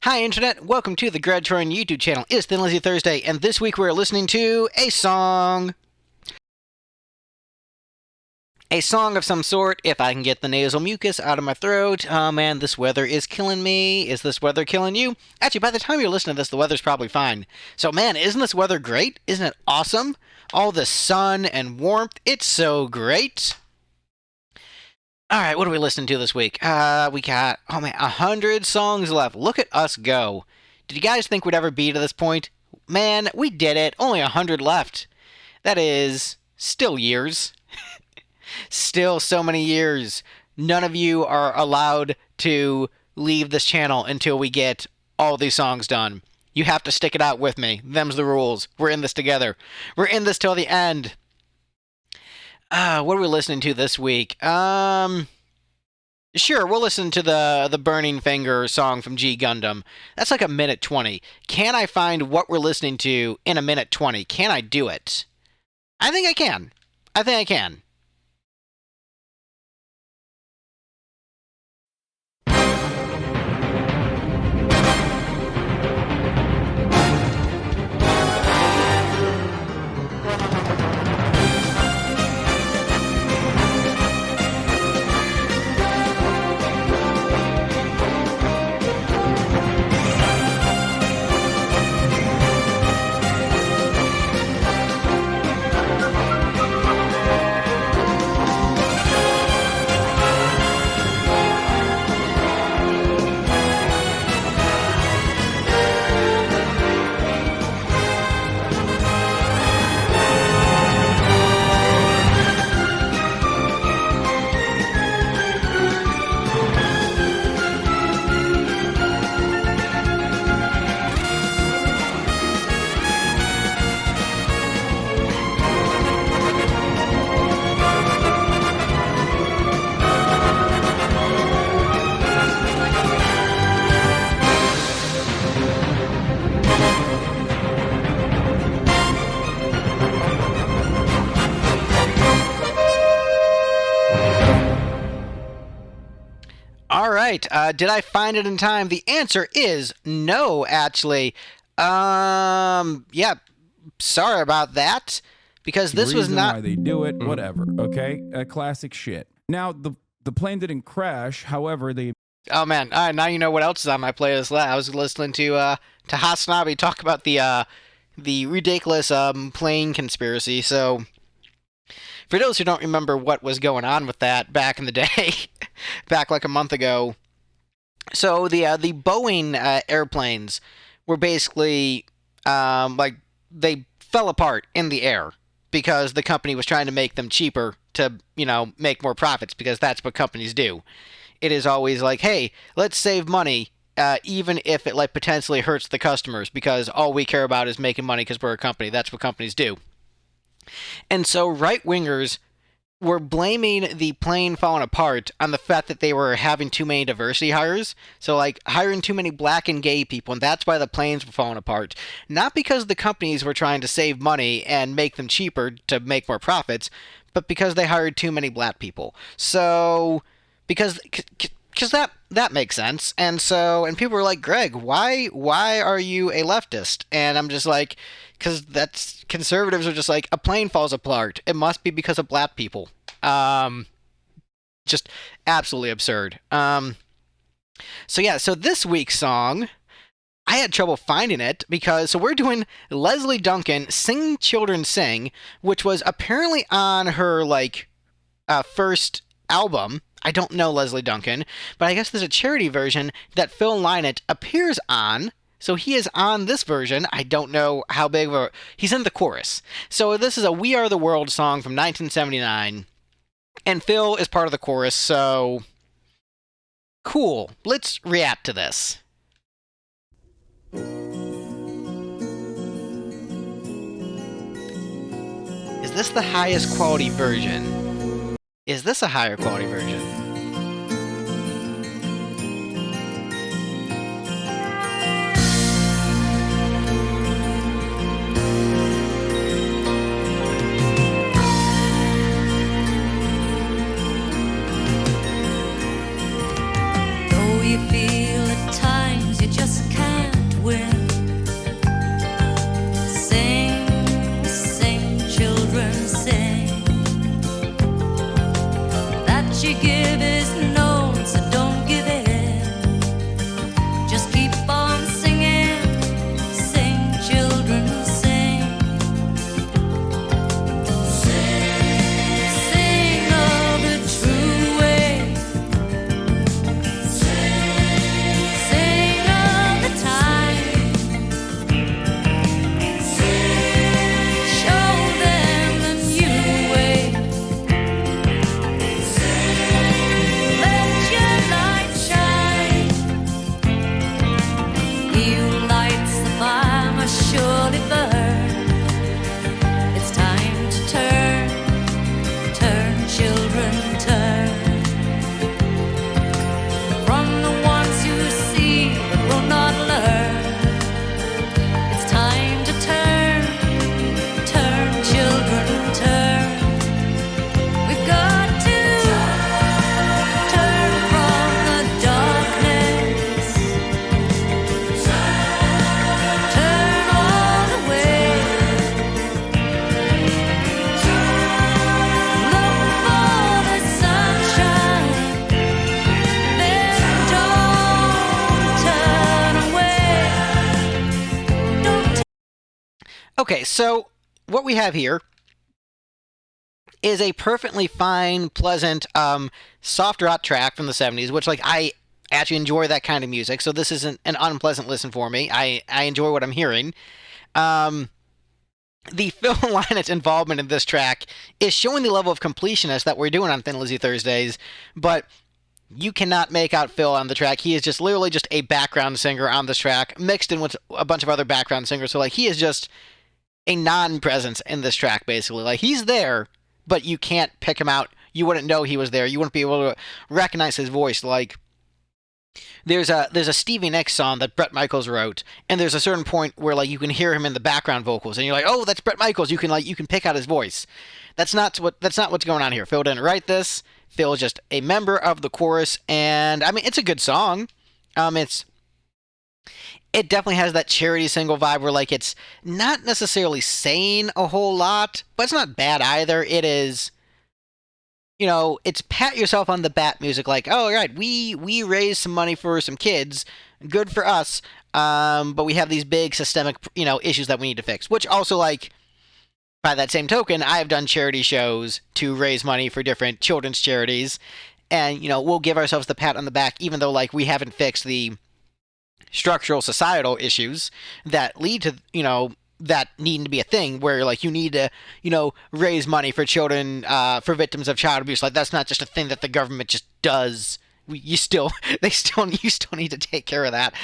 Hi Internet, welcome to the Troyan YouTube channel. It's Thin Lizzy Thursday, and this week we're listening to a song. A song of some sort, if I can get the nasal mucus out of my throat. Oh man, this weather is killing me. Is this weather killing you? Actually, by the time you're listening to this, the weather's probably fine. So man, isn't this weather great? Isn't it awesome? All the sun and warmth, it's so great. Alright, what are we listening to this week? We got, 100 songs left. Look at us go. Did you guys think we'd ever be to this point? Man, we did it. Only 100 left. That is still years. Still so many years. None of you are allowed to leave this channel until we get all these songs done. You have to stick it out with me. Them's the rules. We're in this together. We're in this till the end. What are we listening to this week? Sure, we'll listen to the Burning Finger song from G Gundam. That's like a minute 20. Can I find what we're listening to in a minute 20? Can I do it? I think I can. I think I can. Alright, did I find it in time? The answer is no, actually. Yeah, sorry about that. Because this was not... why they do it, whatever, okay? Classic shit. Now, the plane didn't crash, however, they... Oh man, now you know what else is on my playlist. I was listening to Hot Snobby talk about the ridiculous plane conspiracy, so... For those who don't remember what was going on with that back in the day, back like a month ago, so the Boeing airplanes were basically like they fell apart in the air because the company was trying to make them cheaper to make more profits, because that's what companies do. It is always like, hey, let's save money, even if it like potentially hurts the customers, because all we care about is making money because we're a company. That's what companies do. And so right-wingers were blaming the plane falling apart on the fact that they were having too many diversity hires. So, like, hiring too many black and gay people, and that's why the planes were falling apart. Not because the companies were trying to save money and make them cheaper to make more profits, but because they hired too many black people. So, because that makes sense. And people were like, Greg, why are you a leftist? And I'm just like, because that's conservatives are just like, a plane falls apart, it must be because of black people. Just absolutely absurd. So this week's song, I had trouble finding it because we're doing Lesley Duncan, Sing Children Sing, which was apparently on her first album. I don't know Lesley Duncan, but I guess there's a charity version that Phil Lynott appears on. So he is on this version. I don't know how big of a... He's in the chorus. So this is a We Are the World song from 1979. And Phil is part of the chorus, so... Cool. Let's react to this. Is this the highest quality version? Is this a higher quality version? you feel at times you just can't Okay, so what we have here is a perfectly fine, pleasant, soft rock track from the 70s, which, like, I actually enjoy that kind of music, so this isn't an unpleasant listen for me. I enjoy what I'm hearing. Um, the Phil Lynott involvement in this track is showing the level of completionist that we're doing on Thin Lizzy Thursdays, but you cannot make out Phil on the track. He is just literally just a background singer on this track, mixed in with a bunch of other background singers. So, like, he is just a non-presence in this track, basically. Like, he's there, but you can't pick him out. You wouldn't know he was there. You wouldn't be able to recognize his voice. Like, there's a Stevie Nicks song that Bret Michaels wrote, and there's a certain point where, like, you can hear him in the background vocals, and you're like, oh, that's Bret Michaels. You can pick out his voice. That's not what's going on here. Phil didn't write this. Phil is just a member of the chorus, and I mean, it's a good song. It definitely has that charity single vibe where, like, it's not necessarily saying a whole lot, but it's not bad either. It is, it's pat yourself on the back music, like, oh, right, we raised some money for some kids, good for us, but we have these big systemic, issues that we need to fix, which also, like, by that same token, I have done charity shows to raise money for different children's charities, and, we'll give ourselves the pat on the back, even though, like, we haven't fixed the structural societal issues that lead to, that needing to be a thing where, like, you need to, raise money for children, for victims of child abuse. Like, that's not just a thing that the government just does. You still need to take care of that.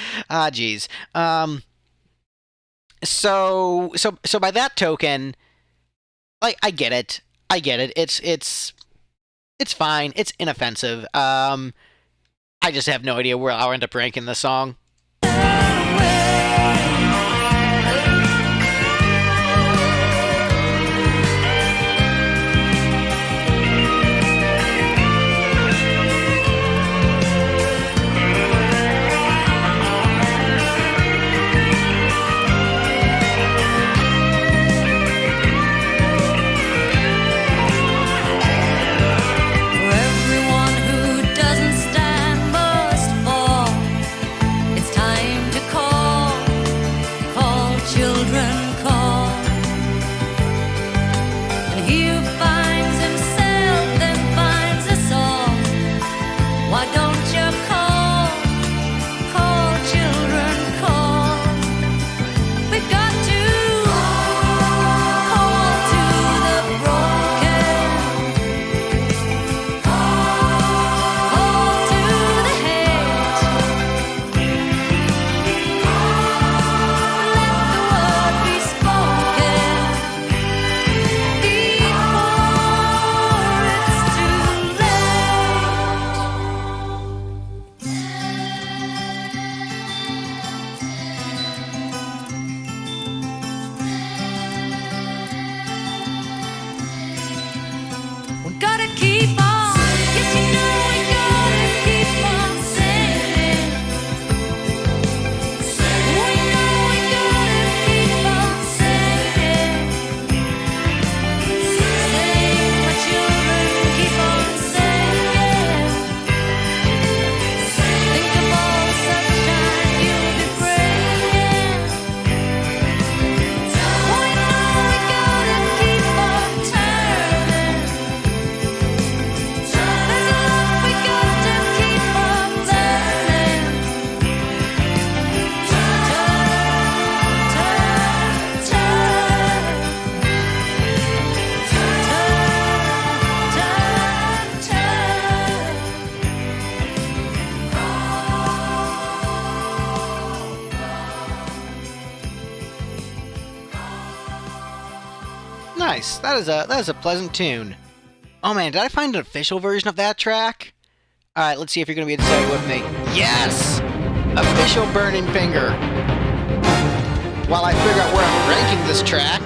Geez. So by that token, like, I get it. It's fine. It's inoffensive. I just have no idea where I'll end up ranking this song. Nice. That is a pleasant tune. Oh man, did I find an official version of that track? Alright, let's see if you're going to be excited with me. Yes! Official Burning Finger. While I figure out where I'm ranking this track.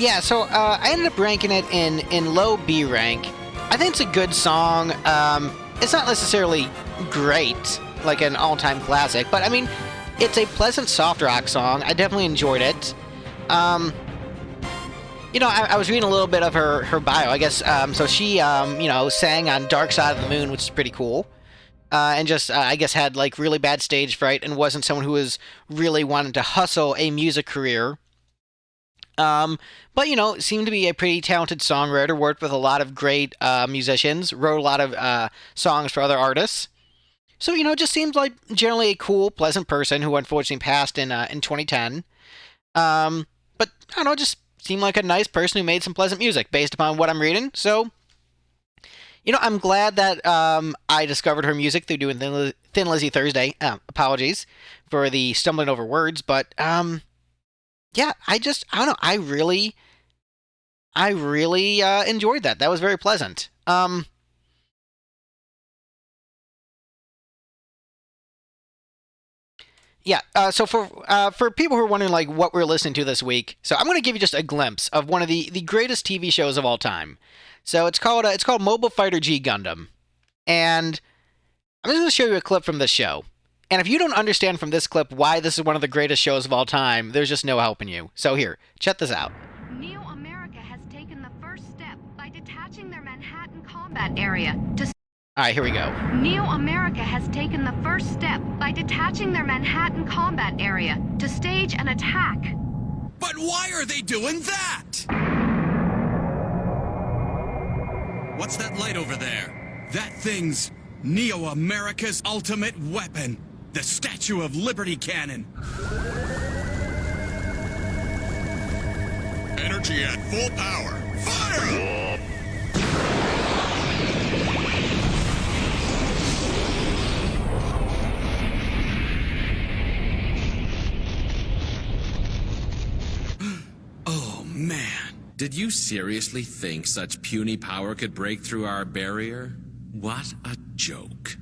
Yeah, so I ended up ranking it in low B rank. I think it's a good song. It's not necessarily great, like an all-time classic, but I mean, it's a pleasant soft rock song. I definitely enjoyed it. I was reading a little bit of her bio, I guess. So she, sang on Dark Side of the Moon, which is pretty cool. And just, I guess, had like really bad stage fright and wasn't someone who was really wanting to hustle a music career. But seemed to be a pretty talented songwriter. Worked with a lot of great musicians. Wrote a lot of songs for other artists. So just seems like generally a cool, pleasant person who unfortunately passed in 2010. But I don't know, just seemed like a nice person who made some pleasant music based upon what I'm reading. So I'm glad that I discovered her music through doing Thin Lizzy Thursday. Apologies for the stumbling over words, but yeah, I don't know. I really enjoyed that. That was very pleasant. Yeah. So for people who are wondering like what we're listening to this week, so I'm going to give you just a glimpse of one of the greatest TV shows of all time. So it's called Mobile Fighter G Gundam, and I'm just going to show you a clip from this show. And if you don't understand from this clip why this is one of the greatest shows of all time, there's just no helping you. So here, check this out. Neo America has taken the first step by detaching their Manhattan combat area to... All right, here we go. Neo America has taken the first step by detaching their Manhattan combat area to stage an attack. But why are they doing that? What's that light over there? That thing's Neo America's ultimate weapon. The Statue of Liberty cannon. Energy at full power. Fire! Oh, man. Did you seriously think such puny power could break through our barrier? What a joke.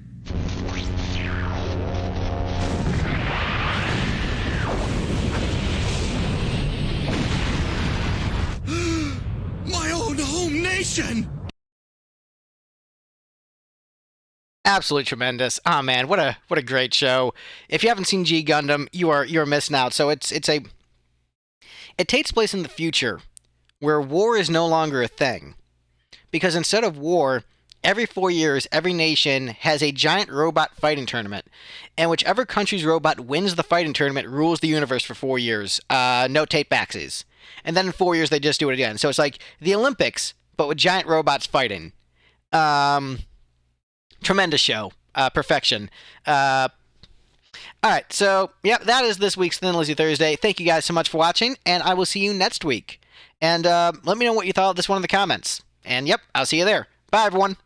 My own home nation! Absolutely tremendous. Oh man, what a great show. If you haven't seen G Gundam, you're missing out. So it takes place in the future where war is no longer a thing. Because instead of war, every 4 years, every nation has a giant robot fighting tournament. And whichever country's robot wins the fighting tournament rules the universe for 4 years. No take-backsies. And then in 4 years, they just do it again. So it's like the Olympics, but with giant robots fighting. Tremendous show. Perfection. All right, so, yep, that is this week's Thin Lizzy Thursday. Thank you guys so much for watching, and I will see you next week. And let me know what you thought of this one in the comments. And, yep, I'll see you there. Bye, everyone.